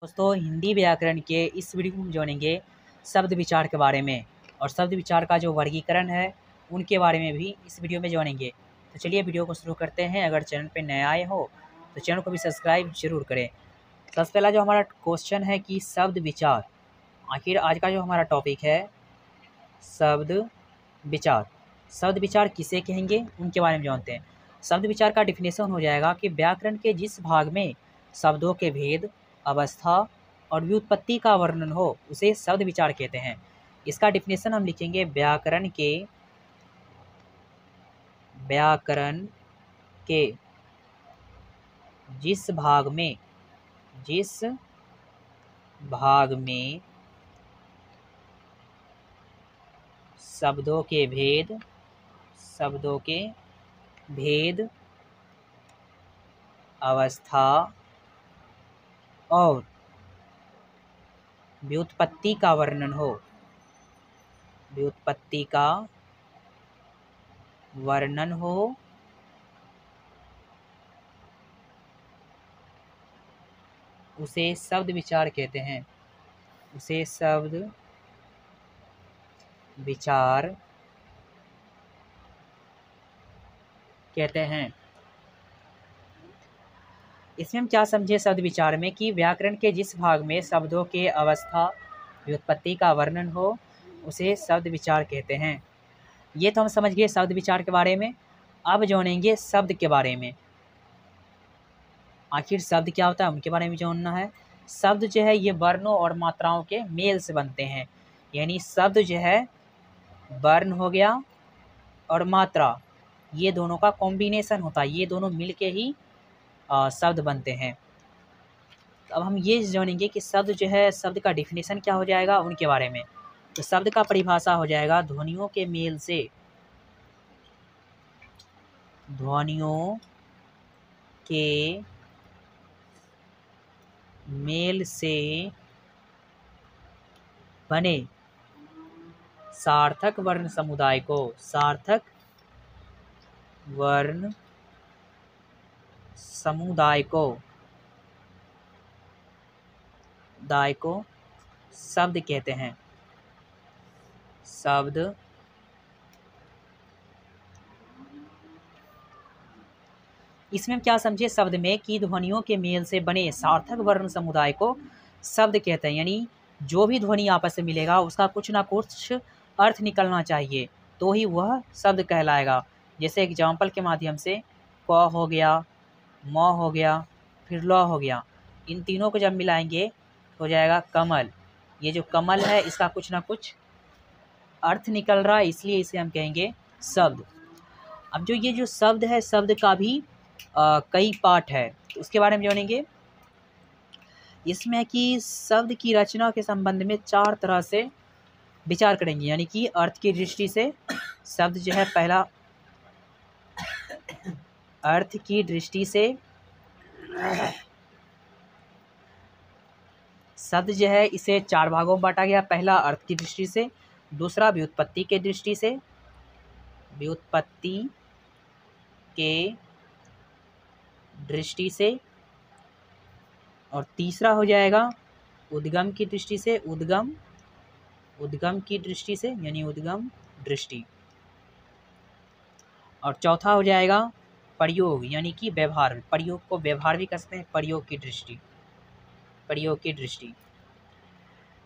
दोस्तों हिंदी व्याकरण के इस वीडियो में हम जानेंगे शब्द विचार के बारे में और शब्द विचार का जो वर्गीकरण है उनके बारे में भी इस वीडियो में जानेंगे। तो चलिए वीडियो को शुरू करते हैं। अगर चैनल पे नए आए हो तो चैनल को भी सब्सक्राइब जरूर करें। सबसे पहला जो हमारा क्वेश्चन है कि शब्द विचार, आखिर आज का जो हमारा टॉपिक है शब्द विचार। शब्द विचार किसे कहेंगे उनके बारे में जानते हैं। शब्द विचार का डिफिनेशन हो जाएगा कि व्याकरण के जिस भाग में शब्दों के भेद, अवस्था और व्युत्पत्ति का वर्णन हो उसे शब्द विचार कहते हैं। इसका डिफिनेशन हम लिखेंगे व्याकरण के जिस भाग में शब्दों के भेद, अवस्था और व्युत्पत्ति का वर्णन हो उसे शब्द विचार कहते हैं। उसे शब्द विचार कहते हैं। इसमें हम क्या समझे शब्द विचार में कि व्याकरण के जिस भाग में शब्दों के अवस्था, व्युत्पत्ति का वर्णन हो उसे शब्द विचार कहते हैं। ये तो हम समझ गए शब्द विचार के बारे में। अब जानेंगे शब्द के बारे में। आखिर शब्द क्या होता है उनके बारे में जानना है। शब्द जो है ये वर्णों और मात्राओं के मेल से बनते हैं। यानी शब्द जो है वर्ण हो गया और मात्रा, ये दोनों का कॉम्बिनेशन होता है। ये दोनों मिलके ही शब्द बनते हैं। अब हम ये जानेंगे कि शब्द जो है, शब्द का डिफिनेशन क्या हो जाएगा उनके बारे में। तो शब्द का परिभाषा हो जाएगा ध्वनियों के मेल से बने सार्थक वर्ण समुदाय को शब्द कहते हैं। शब्द इसमें हम क्या समझे शब्द में कि ध्वनियों के मेल से बने सार्थक वर्ण समुदाय को शब्द कहते हैं। यानी जो भी ध्वनि आपस में मिलेगा उसका कुछ ना कुछ अर्थ निकलना चाहिए तो ही वह शब्द कहलाएगा। जैसे एग्जाम्पल के माध्यम से क हो गया, म हो गया, फिर ल हो गया। इन तीनों को जब मिलाएंगे हो जाएगा कमल। ये जो कमल है इसका कुछ ना कुछ अर्थ निकल रहा है, इसलिए इसे हम कहेंगे शब्द। अब जो ये जो शब्द है, शब्द का भी कई पार्ट है, उसके बारे में जानेंगे। इसमें कि शब्द की रचना के संबंध में 4 तरह से विचार करेंगे। यानी कि अर्थ की दृष्टि से शब्द जो है, पहला अर्थ की दृष्टि से शब्द जो है इसे 4 भागों में बांटा गया। पहला अर्थ की दृष्टि से, दूसरा व्युत्पत्ति के दृष्टि से और तीसरा हो जाएगा उद्गम की दृष्टि से, उद्गम की दृष्टि से यानी उद्गम दृष्टि। और चौथा हो जाएगा प्रयोग यानी कि व्यवहार। प्रयोग को व्यवहार भी कहते हैं, प्रयोग की दृष्टि।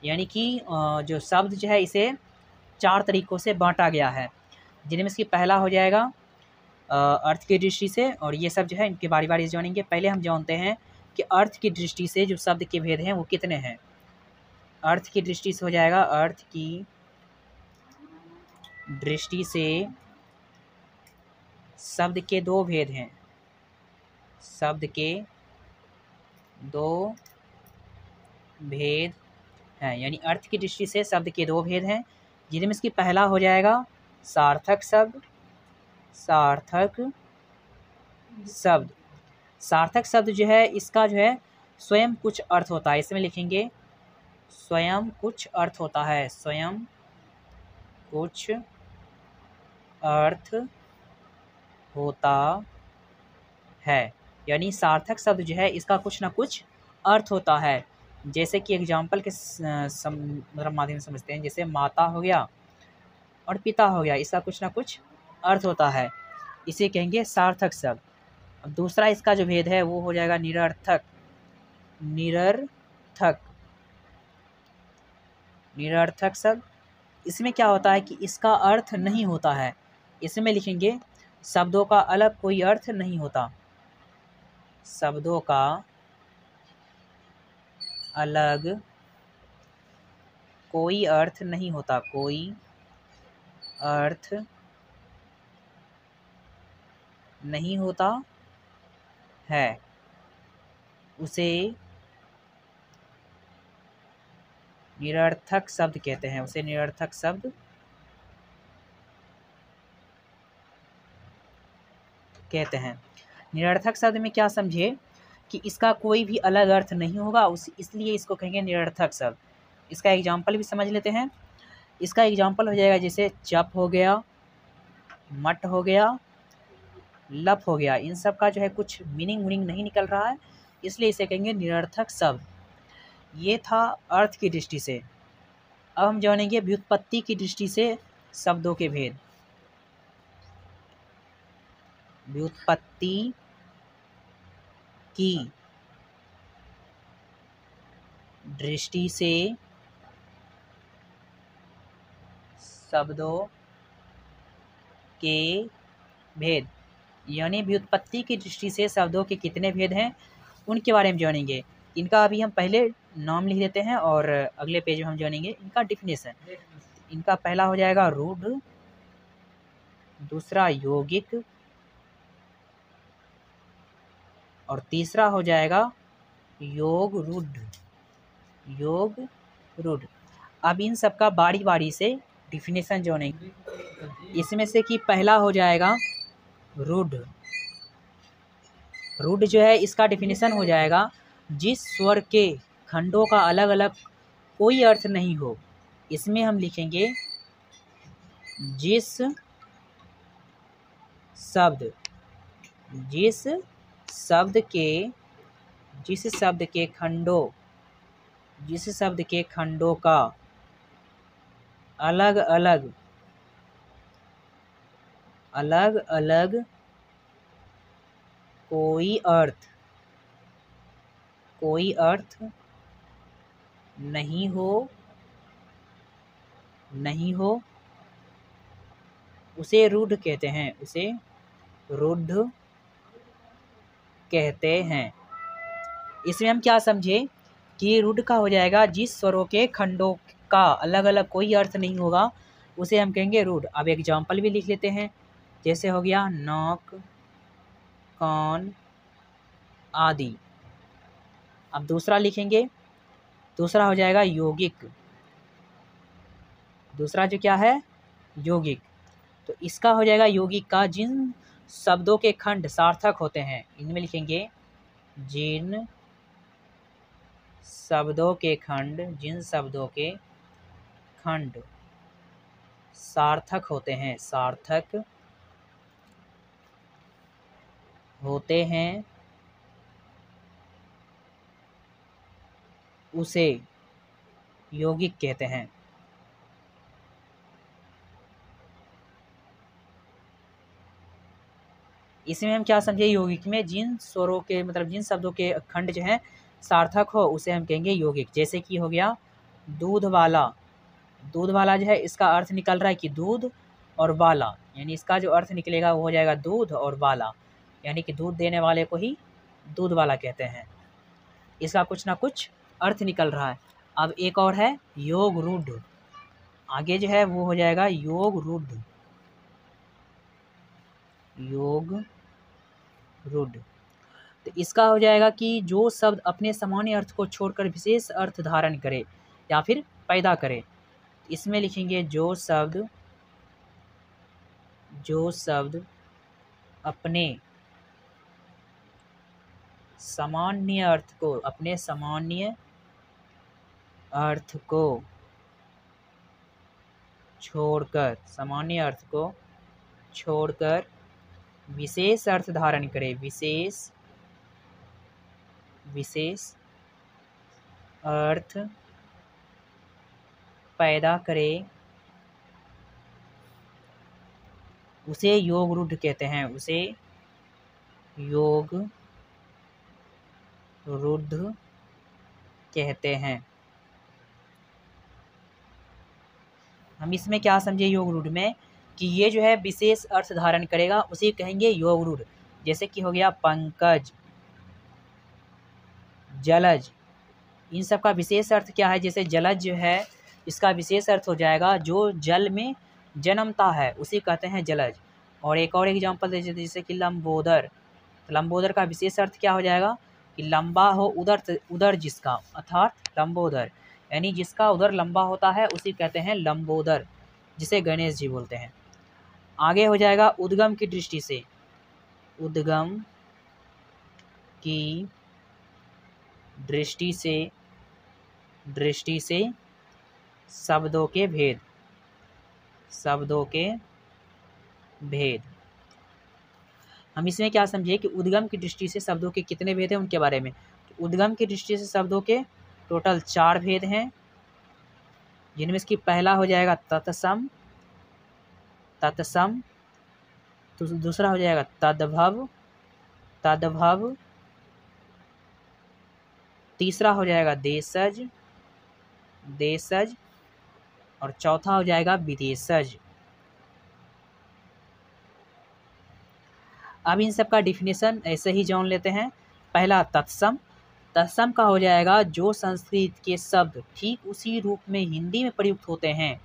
यानी कि जो शब्द जो है इसे 4 तरीकों से बांटा गया है, जिनमें से पहला हो जाएगा अर्थ की दृष्टि से। और ये सब जो है इनके बारी बारी से जानेंगे। पहले हम जानते हैं कि अर्थ की दृष्टि से जो शब्द के भेद हैं वो कितने हैं। अर्थ की दृष्टि से हो जाएगा, अर्थ की दृष्टि से शब्द के 2 भेद हैं। शब्द के 2 भेद हैं। यानी अर्थ की दृष्टि से शब्द के 2 भेद हैं, जिनमें से पहला हो जाएगा सार्थक शब्द। सार्थक शब्द जो है इसका जो है स्वयं कुछ अर्थ होता है। इसमें लिखेंगे स्वयं कुछ अर्थ होता है। स्वयं कुछ अर्थ होता है। यानी सार्थक शब्द जो है इसका कुछ ना कुछ अर्थ होता है। जैसे कि एग्जाम्पल के मतलब माध्यम से समझते हैं। जैसे माता हो गया और पिता हो गया, इसका कुछ ना कुछ अर्थ होता है, इसे कहेंगे सार्थक शब्द। अब दूसरा इसका जो भेद है वो हो जाएगा निरर्थक। निरर्थक निरर्थक शब्द, इसमें क्या होता है कि इसका अर्थ नहीं होता है। इसमें लिखेंगे शब्दों का अलग कोई अर्थ नहीं होता। शब्दों का अलग कोई अर्थ नहीं होता। कोई अर्थ नहीं होता है, उसे निरर्थक शब्द कहते हैं। उसे निरर्थक शब्द कहते हैं। निरर्थक शब्द में क्या समझे कि इसका कोई भी अलग अर्थ नहीं होगा, इसलिए इसको कहेंगे निरर्थक शब्द। इसका एग्जाम्पल भी समझ लेते हैं। इसका एग्जाम्पल हो जाएगा जैसे चप हो गया, मट हो गया, लप हो गया। इन सब का जो है कुछ मीनिंग नहीं निकल रहा है, इसलिए इसे कहेंगे निरर्थक शब्द। ये था अर्थ की दृष्टि से। अब हम जानेंगे व्युत्पत्ति की दृष्टि से शब्दों के भेद। व्युत्पत्ति की दृष्टि से शब्दों के भेद, यानी व्युत्पत्ति की दृष्टि से शब्दों के कितने भेद हैं उनके बारे में जानेंगे। इनका अभी हम पहले नाम लिख देते हैं और अगले पेज में हम जानेंगे इनका डिफिनेशन। इनका पहला हो जाएगा रूढ़, दूसरा यौगिक और तीसरा हो जाएगा योग रूढ़। योग रूढ़। अब इन सब का बारी बारी से डिफिनेशन जानेंगे। इसमें से कि पहला हो जाएगा रूढ़। रूढ़ जो है इसका डिफिनेशन हो जाएगा जिस स्वर के खंडों का अलग अलग कोई अर्थ नहीं हो। इसमें हम लिखेंगे जिस शब्द के खंडों का अलग अलग कोई अर्थ नहीं हो, उसे रूढ़ कहते हैं। उसे रूढ़ कहते हैं। इसमें हम क्या समझे कि रूढ़ का हो जाएगा जिस स्वरों के खंडों का अलग अलग कोई अर्थ नहीं होगा, उसे हम कहेंगे रूढ़। अब एग्जाम्पल भी लिख लेते हैं। जैसे हो गया नाक, कान आदि। अब दूसरा लिखेंगे, दूसरा हो जाएगा यौगिक। दूसरा जो क्या है यौगिक, तो इसका हो जाएगा यौगिक का जिन शब्दों के खंड सार्थक होते हैं। इनमें लिखेंगे जिन शब्दों के खंड सार्थक होते हैं उसे यौगिक कहते हैं। इसमें हम क्या समझे यौगिक में जिन स्वरों के मतलब जिन शब्दों के खंड जो है सार्थक हो उसे हम कहेंगे यौगिक। जैसे कि हो गया दूध वाला। दूध वाला जो है इसका अर्थ निकल रहा है कि दूध और वाला, यानी इसका जो अर्थ निकलेगा वो हो जाएगा दूध और वाला, यानी कि दूध देने वाले को ही दूध वाला कहते हैं। इसका कुछ ना कुछ अर्थ निकल रहा है। अब एक और है योग रूढ़। आगे जो है वो हो जाएगा योग रूढ़। योग रूढ़, तो इसका हो जाएगा कि जो शब्द अपने सामान्य अर्थ को छोड़कर विशेष अर्थ धारण करे या फिर पैदा करे। इसमें लिखेंगे जो शब्द अपने सामान्य अर्थ को छोड़कर विशेष अर्थ धारण करे। विशेष अर्थ पैदा करे उसे योग रूढ़ कहते हैं, उसे योग रूढ़ कहते हैं। हम इसमें क्या समझे योग रूढ़ में कि ये जो है विशेष अर्थ धारण करेगा उसे कहेंगे योग रूढ़। जैसे कि हो गया पंकज, जलज, इन सब का विशेष अर्थ क्या है। जैसे जलज जो है इसका विशेष अर्थ हो जाएगा जो जल में जन्मता है उसे कहते हैं जलज। और एक और एग्जांपल दे जैसे कि लंबोदर, तो लंबोदर का विशेष अर्थ क्या हो जाएगा कि लंबा हो उदर जिसका, अर्थात लंबोदर, यानी जिसका उदर लंबा होता है उसे कहते हैं लंबोदर, जिसे गणेश जी बोलते हैं। आगे हो जाएगा उद्गम की दृष्टि से, उद्गम की दृष्टि से शब्दों के भेद, शब्दों के भेद। हम इसमें क्या समझे कि उद्गम की दृष्टि से शब्दों के कितने भेद हैं उनके बारे में। तो उद्गम की दृष्टि से शब्दों के टोटल 4 भेद हैं, जिनमें इसकी पहला हो जाएगा तत्सम, तत्सम, तो दूसरा हो जाएगा तद्भव, तद्भव, तीसरा हो जाएगा देशज, देशज, और चौथा हो जाएगा विदेशज। अब इन सब का डिफिनेशन ऐसे ही जान लेते हैं। पहला तत्सम, तत्सम का हो जाएगा जो संस्कृत के शब्द ठीक उसी रूप में हिंदी में प्रयुक्त होते हैं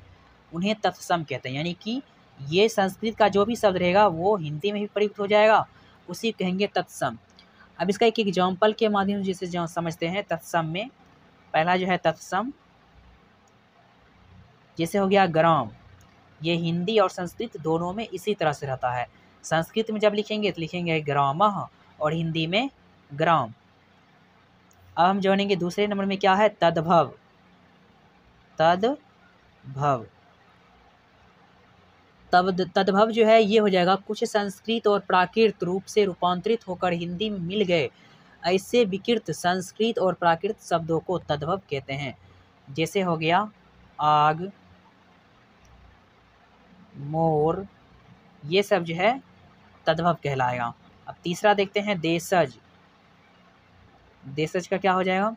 उन्हें तत्सम कहते हैं, यानी कि ये संस्कृत का जो भी शब्द रहेगा वो हिंदी में भी प्रयुक्त हो जाएगा, उसी कहेंगे तत्सम। अब इसका एक एग्जाम्पल के माध्यम से जिसे जो समझते हैं तत्सम में, पहला जो है तत्सम, जैसे हो गया ग्राम, ये हिंदी और संस्कृत दोनों में इसी तरह से रहता है। संस्कृत में जब लिखेंगे तो लिखेंगे ग्रामः और हिंदी में ग्राम। अब हम जानेंगे दूसरे नंबर में क्या है तद्भव, तद्भव, तद्भव जो है ये हो जाएगा कुछ संस्कृत और प्राकृत रूप से रूपांतरित होकर हिंदी में मिल गए ऐसे विकृत संस्कृत और प्राकृत शब्दों को तद्भव कहते हैं। जैसे हो गया आग, मोर, ये सब जो है तद्भव कहलाएगा। अब तीसरा देखते हैं देशज। देशज का क्या हो जाएगा,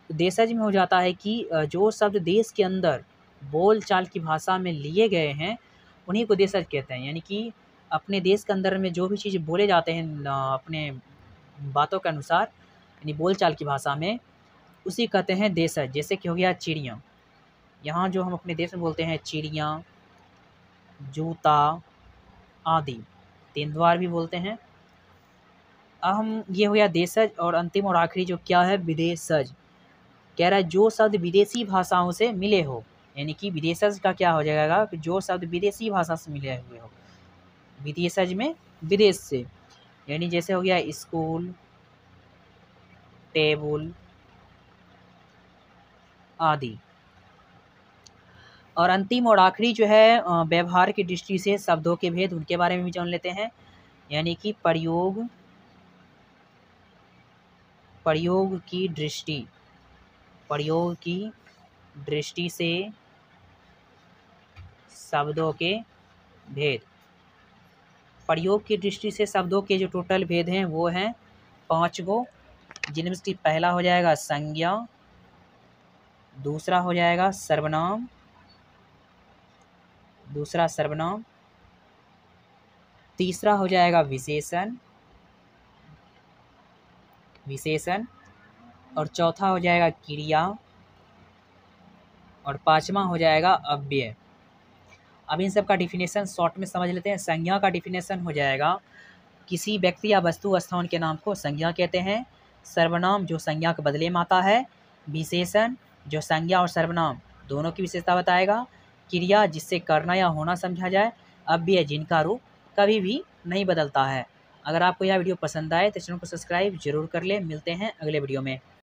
तो देशज में हो जाता है कि जो शब्द देश के अंदर बोल चाल की भाषा में लिए गए हैं उन्हीं को देशज कहते हैं, यानी कि अपने देश के अंदर में जो भी चीज़ बोले जाते हैं अपने बातों के अनुसार, यानी बोल चाल की भाषा में, उसी कहते हैं देशज। जैसे कि हो गया चिड़िया, यहाँ जो हम अपने देश में बोलते हैं चिड़िया, जूता आदि, तेंदुआर भी बोलते हैं। अब हम ये हो गया देशज, और अंतिम और आखिरी जो क्या है विदेशज, कह रहा है जो शब्द विदेशी भाषाओं से मिले हो, यानी कि विदेशज का क्या हो जाएगा कि जो शब्द विदेशी भाषा से मिले हुए हो, विदेशज में विदेश से, यानी जैसे हो गया स्कूल, टेबल आदि। और अंतिम और आखिरी जो है व्यवहार की दृष्टि से शब्दों के भेद, उनके बारे में भी जान लेते हैं, यानी कि प्रयोग की दृष्टि से शब्दों के भेद। प्रयोग की दृष्टि से शब्दों के जो टोटल भेद हैं वो हैं 5 गो, जिनमें से पहला हो जाएगा संज्ञा, दूसरा हो जाएगा सर्वनाम, तीसरा हो जाएगा विशेषण, और चौथा हो जाएगा क्रिया, और 5वां हो जाएगा अव्यय। अब इन सब का डिफिनेशन शॉर्ट में समझ लेते हैं। संज्ञा का डिफिनेशन हो जाएगा किसी व्यक्ति या वस्तु स्थान के नाम को संज्ञा कहते हैं। सर्वनाम जो संज्ञा के बदले में आता है। विशेषण जो संज्ञा और सर्वनाम दोनों की विशेषता बताएगा। क्रिया जिससे करना या होना समझा जाए। अव्यय जिनका रूप कभी भी नहीं बदलता है। अगर आपको यह वीडियो पसंद आए तो चैनल को सब्सक्राइब जरूर कर ले। मिलते हैं अगले वीडियो में।